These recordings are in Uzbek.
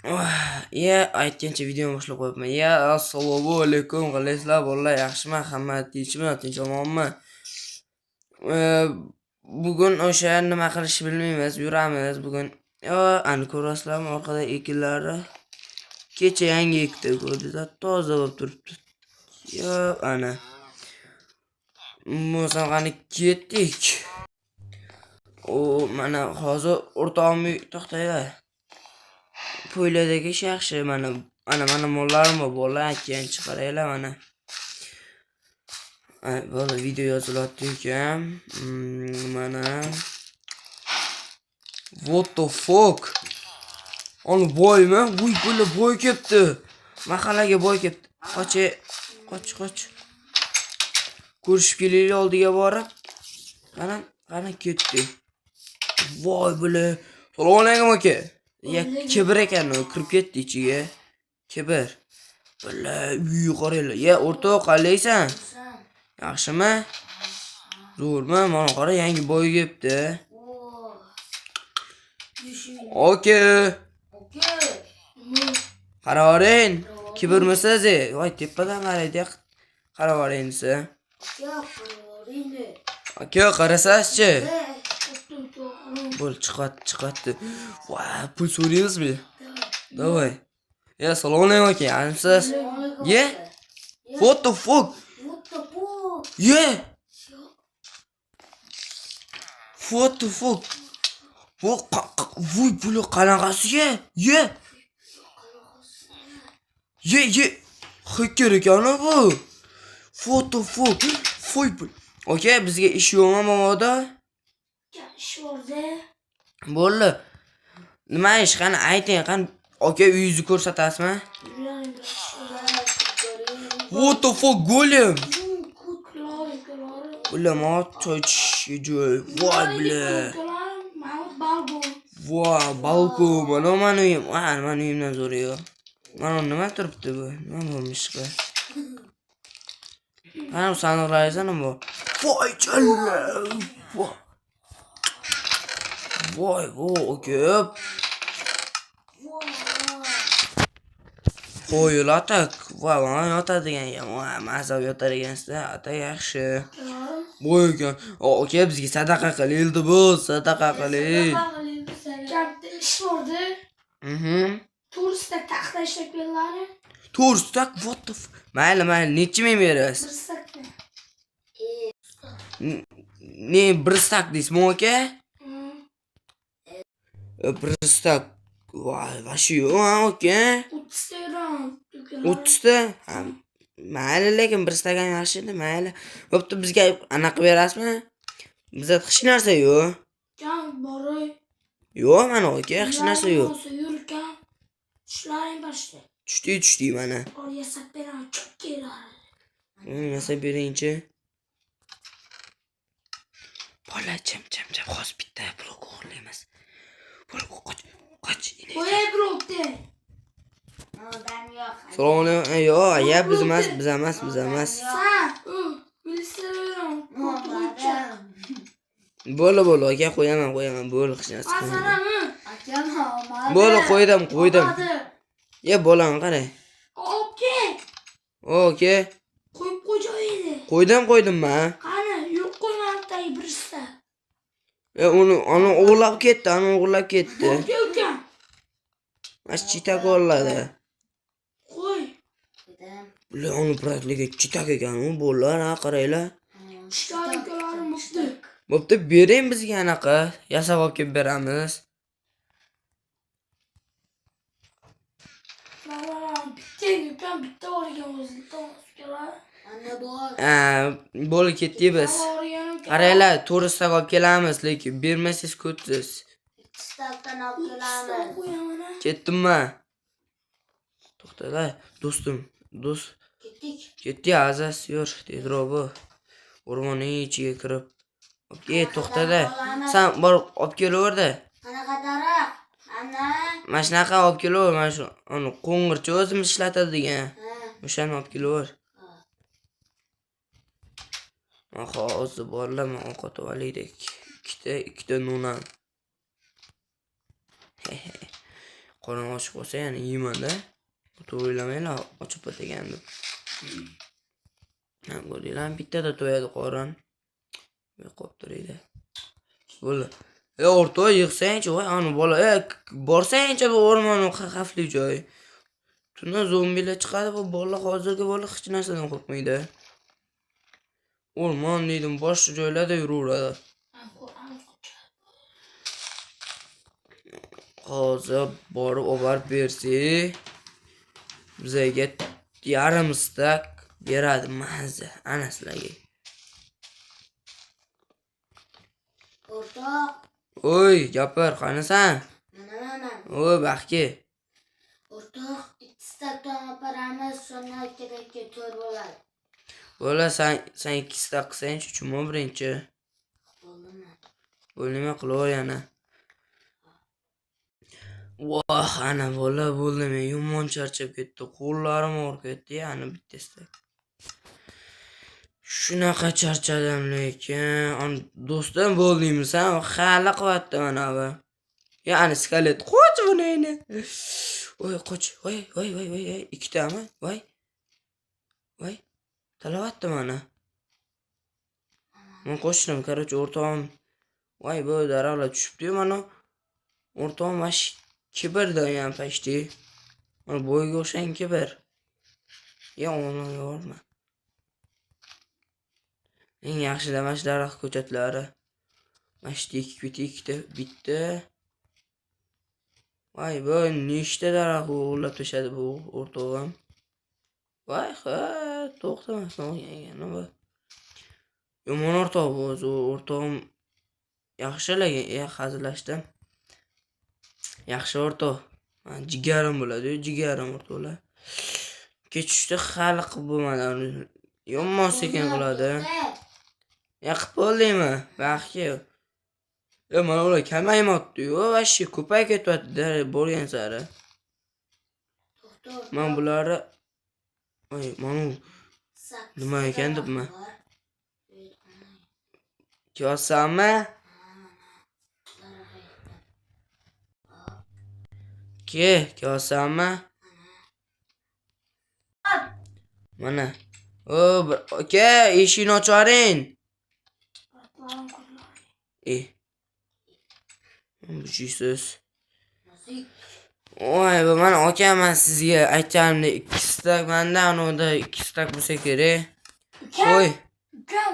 Aytgancha videoni boshlab qo'yibman. Assalomu alaykum. Qalaysizlar bolalar? Yaxshimi? Hamma tinchmi? Tinch omonmi? Bugun o'sha nima qilishni bilmaymiz, yuramiz bugun. Ani ko'rasizlarmi orqada ekinlari? Kecha yangi ekdi, ko'rdingizlar? Toza bo'lib turibdi. Ana. Musobaqani ketdik. Mana hozir o'rtog'imga to'xtaylar. Poyladagi ish yaxshi, mana mollarim bor, keyin chiqaraylar mana. Bola video yozilyapti ekan. Mana. What the fuck? Onu boymi? Voy, bola boy ketdi. Mahallaga boy ketdi. Qoch. Ko'rishib kelaylik oldiga borib. Qana ketdi. Voy bola. Assalomu alaykum aka. Kibir ekan u, kirib ketdi ichiga. Kibir. Bola, uy qaraylar. O'rtoq, qalaysan? Yaxshimi? Zo'rmi? Mana qara, yangi boy kelibdi. Aka. Qaravering. Kibirmisiz? Voy, tepadan qaraydi. Qaravering siz. Aka, qarasangchi. Bo'l, chiqatdi. Voy, pul so'raysizmi? Davay. Assalomu alaykum aka. Yaxshimisiz? What the fuck? What the fuck? Voy, pul qanaqasiga? Hacker ekan bu. What the fuck? Voy pul. Aka, bizga ish yo'qmi momoda? Ish bor-da. Bo'ldi. Nima ish? Qani ayting, qani aka uyingizni ko'rsatasizmi? What the fuck, golem? Ular choy ichishga joy. Voy bile. Voy, balkon. Mana uyim. Mana uyimdan zo'riyo. Mana nima turibdi bu? Nima bo'lmish bu? Ana sandiqlaringizdan nima bor? Voy, challa. Voy, ko'p. Qo'yil atak. Voy, mana yotadigan ham. Voy, mazza yotargansizda, atak yaxshi. Voy ekan. Aka, bizga sadaqa qilayildi bu, sadaqa qiling. Katta ish bor-da. To'g'risida taxta ishlab beriladi. To'g'risida what the fuck? Mayli, necha ming berasiz? 1 stakni. Ne, 1 stak deysizmi aka? 1 stak. Voy, vashi yo'q, aka. 30 ta. 30 ta? Mayli, lekin 1 stakan yaxshi edi, mayli. Bo'pti, bizga anaqa berasizmi? Bizda hech narsa yo'q. Jan boray. Yo'q, mana aka, hech narsa yo'q. Yurkan. Tushlaring boshda. Tushdi mana. Yasab beraman, cho'p keladi. Yasab beringchi. Bola, jim, hozir bitta blok o'g'irlaymiz. Bola, qoch. Voy, blokda. Assalomu alaykum. Yo'q, biz emas. Bo'l, aka, qo'yaman. Bo'l, hech narsa qilmayman. Bo'l, qo'ydim. Bolam qarang. Oke. Qo'yib qo'y joyida. Qo'ydim-man. Qani, yo'q qo'ymabdi birisi. Uni o'g'irlab ketdi. Ukan. Mas chita qo'lladi. Qo'y. Bular uni praktika chitak ekan, u bo'lar, qaranglar. Ishlarim mushti. Bo'pti, bering bizga anaqa, yasab olib kelib beramiz. Bitta o'rgan o'zida. Bo'lib ketdik biz. Qaranglar, to'g'risida olib kelamiz, lekin bermaysiz ko'tsiz. Stakdan olib kelamiz. Ketdimmi? To'xtalar, do'stim. Ketdik, azaz, yur, tezroq bu. O'rmonning ichiga kirib. To'xtada. Sen borib olib kelaver-da. Qanaqa daraxt? Mana shunaqa olib kelaver, mana shu qo'ng'ircha o'zimiz ishlatadigan. O'shani olib kelaver. Hozir borlar, men ovqat olaylik. Ikkita non. Qorin ochiq bo'lsa yana yeyman-da. O'ylamanglar ochib o'tagan deb. Ko'rdinglar, bittada to'yadi qorin. Qo'yib turaydi. Bo'ldi. O'rta yig'sang-chi, voy ani bola, borsang-chi bu o'rmonning xavfli joyi. Tunda zombilar chiqadi, bu bola hozirgi bola hech narsadan qo'rqmaydi. O'rmon deydim, boshqa joylarda yuraveradi. Hozir borib oborib bersa, bizga yarim stak beradi mazza, ana sizlarga. O'rtoq. Oy, gapir, qanasan? Mana. Oy, baxki. O'rtoq, 2 stakdan operamiz, so'ndan kerakki 4 bo'ladi. Bola, sen 2 stak qilsang-chi, chunmi birinchi? Bo'ldimi? Bo'lnima qilaver yana. Voh, ana bola bo'ldi, men yomon charchab ketdi. Qo'llarim og'rib ketdi, ana bittasida. Shunaqa charchadim lekin, do'stim bo'ldingmi-san? Hali qilyapti mana bu. Ya'ni skalet, qoch bunayni. Voy, qoch. Voy, ikkitami? Voy. Talavatdi mana. Men qochdim, короче, o'rtog'im. Voy, bu daraxtlar tushibdi mana. O'rtog'im mash kibirda ham pashti. Mana bo'yga o'xshagan kibir. Ona yorma. Eng yaxshi damash daraxt ko'chatlari. Mashti ikkita bitta. Voy, bu nechta daraxt o'g'irlab tashadi bu o'rtog'im. Voy, to'xtamasdan olgan bu. Yomon o'rtoq bu, o'rtog'im yaxshilagan, hazillashdim. Yaxshi o'rtoq. Jigarim bo'ladi, jigarim o'rtoqlar. Kechishda hali qilib bo'lmadi. Yomon sekin qiladi. Qilib bo'ldingmi? Baxti. Mana ular kamaymabdi-yu, vashi ko'payib ketyapti borgan sari. Men bularni mana nima ekan debman. Ko'rsanmi? Ko'rsanmi? Mana. Aka, eshikni ocharing. Buchisiz. Voy, bu men akaman sizga aytganimdek 2 stak menda, anoda 2 stak bo'lsa kerak. Qo'y. Ukam.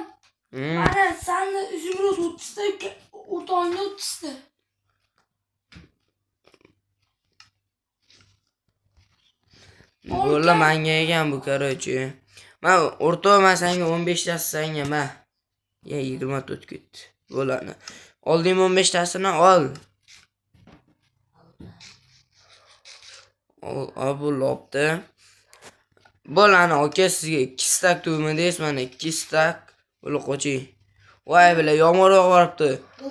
Mana seni Zumrud 30 ta, o'rtog'ingga 30 ta. Bo'la menga ekan bu, короче. Men o'rtog'im senga 15 tasi senga ma. 24 ketdi. Bo'lani. Olding 15 tasini ol. Bu lopdi. Bo'lani, aka sizga 2 stak to'ymi deysiz, mana 2 stak. Bo'la qo'ching. Voy, bila yomg'ir yog'yapti.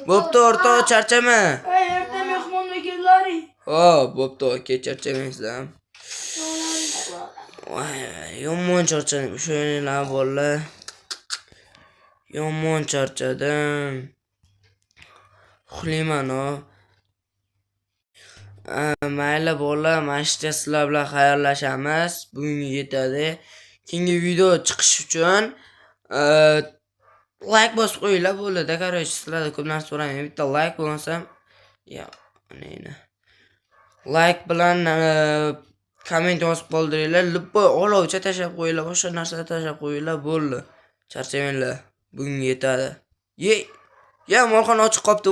Bo'pti o'rtoq, charchama. Erta mehmonga kellaring. Bo'pti, aka charchamaysizlar. Voy, yomon charchadim. Sho'nglar bolalar. Yomon charchadim. Uxlayman o. Mayli bolalar, mashta sizlar bilan xayrlashamiz. Bugunga yetadi. Keyingi video chiqish uchun like bosib qo'yinglar bo'ladi. Короче, sizlardan ko'p narsa so'ramayman. Bitta like bo'lsa, like bilan komment yozib qoldiringlar. Lippo olovcha tashlab qo'yinglar, boshqa narsa tashlab qo'yinglar bo'ldi. Charchamanglar. Bugunga yetadi. Molxona ochiq qolibdi.